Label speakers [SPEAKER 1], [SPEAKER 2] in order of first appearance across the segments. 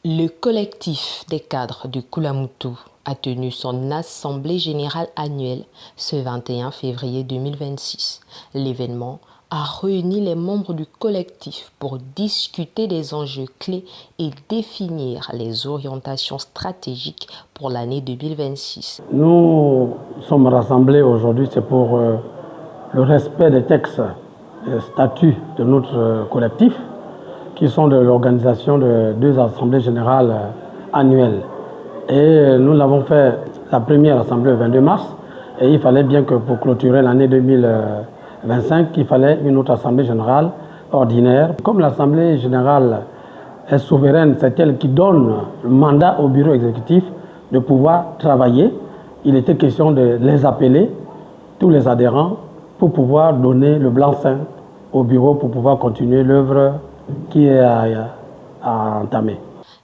[SPEAKER 1] Le collectif des cadres du Koulamoutou a tenu son assemblée générale annuelle ce 21 février 2026. L'événement a réuni les membres du collectif pour discuter des enjeux clés et définir les orientations stratégiques pour l'année 2026.
[SPEAKER 2] Nous sommes rassemblés aujourd'hui, c'est pour le respect des textes et statuts de notre collectif, qui sont de l'organisation de deux assemblées générales annuelles. Et nous l'avons fait la première assemblée le 22 mars, et il fallait bien que pour clôturer l'année 2025, il fallait une autre assemblée générale ordinaire. Comme l'assemblée générale est souveraine, c'est elle qui donne le mandat au bureau exécutif de pouvoir travailler. Il était question de les appeler, tous les adhérents, pour pouvoir donner le blanc-seing au bureau pour pouvoir continuer l'œuvre qui est à entamer.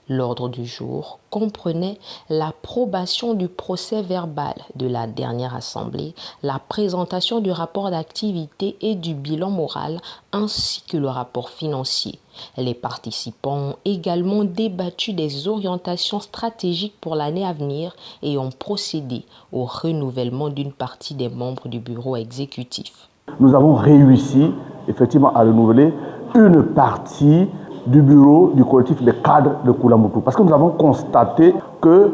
[SPEAKER 1] L'ordre du jour comprenait l'approbation du procès verbal de la dernière assemblée, la présentation du rapport d'activité et du bilan moral, ainsi que le rapport financier. Les participants ont également débattu des orientations stratégiques pour l'année à venir et ont procédé au renouvellement d'une partie des membres du bureau exécutif.
[SPEAKER 3] Nous avons réussi effectivement à renouveler une partie du bureau du collectif des cadres de Koulamoutou. Parce que nous avons constaté que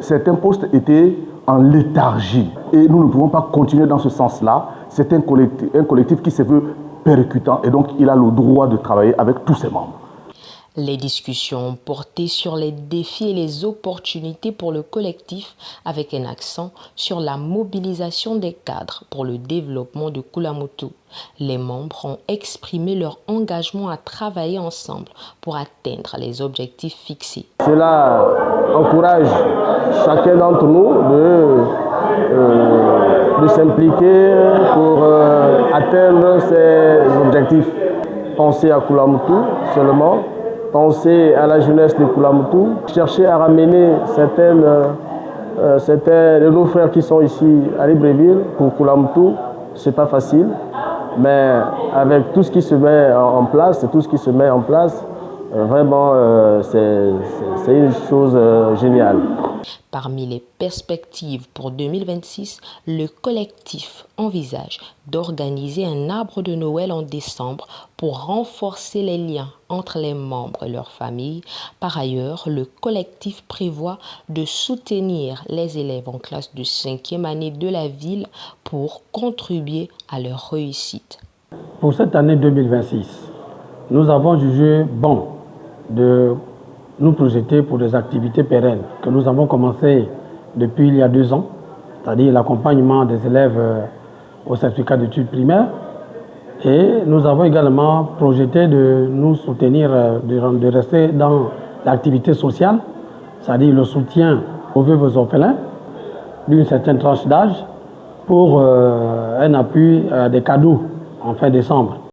[SPEAKER 3] certains postes étaient en léthargie. Et nous ne pouvons pas continuer dans ce sens-là. C'est un collectif qui se veut percutant et donc il a le droit de travailler avec tous ses membres.
[SPEAKER 1] Les discussions ont porté sur les défis et les opportunités pour le collectif avec un accent sur la mobilisation des cadres pour le développement de Koulamoutou. Les membres ont exprimé leur engagement à travailler ensemble pour atteindre les objectifs fixés.
[SPEAKER 4] Cela encourage chacun d'entre nous de s'impliquer pour atteindre ces objectifs. Penser à Koulamoutou seulement, penser à la jeunesse de Koulamoutou, chercher à ramener certains de nos frères qui sont ici à Libreville pour Koulamoutou, c'est pas facile, mais avec tout ce qui se met en place, vraiment c'est une chose géniale.
[SPEAKER 1] Parmi les perspectives pour 2026, le collectif envisage d'organiser un arbre de Noël en décembre pour renforcer les liens entre les membres et leurs familles. Par ailleurs, le collectif prévoit de soutenir les élèves en classe de 5e année de la ville pour contribuer à leur réussite.
[SPEAKER 2] Pour cette année 2026, nous avons jugé bon de nous projeter pour des activités pérennes que nous avons commencé depuis il y a 2 ans, c'est-à-dire l'accompagnement des élèves au certificat d'études primaires. Et nous avons également projeté de nous soutenir, de rester dans l'activité sociale, c'est-à-dire le soutien aux veuves orphelins d'une certaine tranche d'âge pour un appui des cadeaux en fin décembre.